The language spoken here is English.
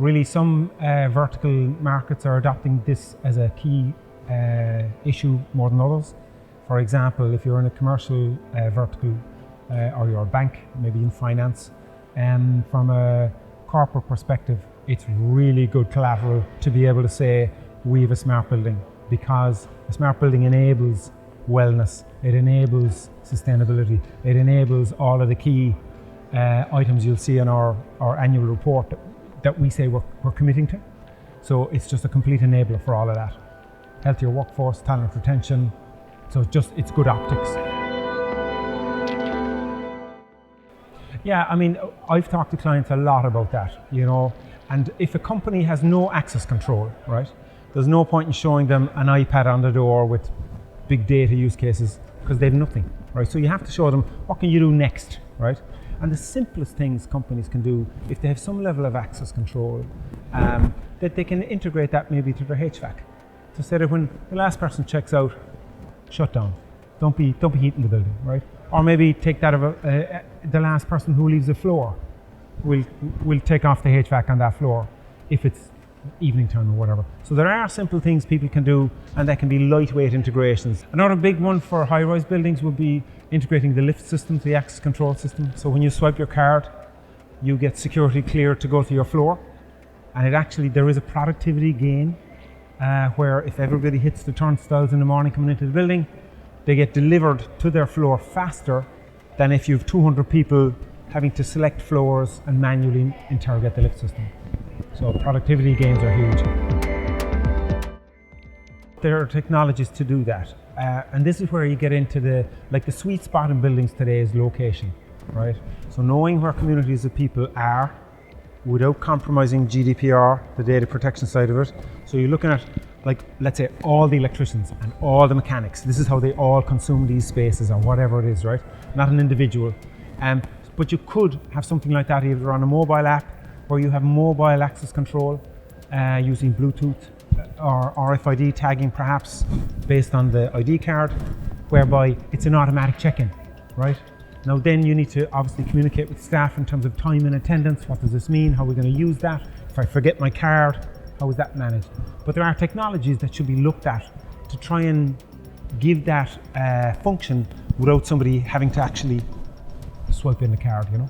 Really, some vertical markets are adopting this as a key issue more than others. For example, if you're in a commercial vertical or you're a bank, maybe in finance, from a corporate perspective, it's really good collateral to be able to say we have a smart building, because a smart building enables wellness, it enables sustainability, it enables all of the key items you'll see in our annual report that we say we're committing to. So it's just a complete enabler for all of that. Healthier workforce, talent retention, so it's good optics. Yeah, I mean, I've talked to clients a lot about that, you know, and if a company has no access control, right, there's no point in showing them an iPad on the door with big data use cases, because they have nothing, right? So you have to show them what can you do next, right? And the simplest things companies can do, if they have some level of access control, that they can integrate that maybe to their HVAC, to say that when the last person checks out, shut down. Don't be heating the building, right? Or maybe take that of the last person who leaves the floor will take off the HVAC on that floor if it's evening time or whatever. So there are simple things people can do, and that can be lightweight integrations. Another big one for high-rise buildings would be integrating the lift system, the access control system. So when you swipe your card, you get security cleared to go to your floor, and there is a productivity gain where if everybody hits the turnstiles in the morning coming into the building, they get delivered to their floor faster than if you have 200 people having to select floors and manually interrogate the lift system. So productivity gains are huge. There are technologies to do that. And this is where you get into the sweet spot in buildings today is location, right? So knowing where communities of people are without compromising GDPR, the data protection side of it. So you're looking at, let's say, all the electricians and all the mechanics. This is how they all consume these spaces or whatever it is, right? Not an individual. But you could have something like that either on a mobile app, where you have mobile access control using Bluetooth or RFID tagging perhaps based on the ID card, whereby it's an automatic check-in, right? Now then you need to obviously communicate with staff in terms of time and attendance. What does this mean? How are we going to use that? If I forget my card, how is that managed? But there are technologies that should be looked at to try and give that function without somebody having to actually swipe in the card, you know?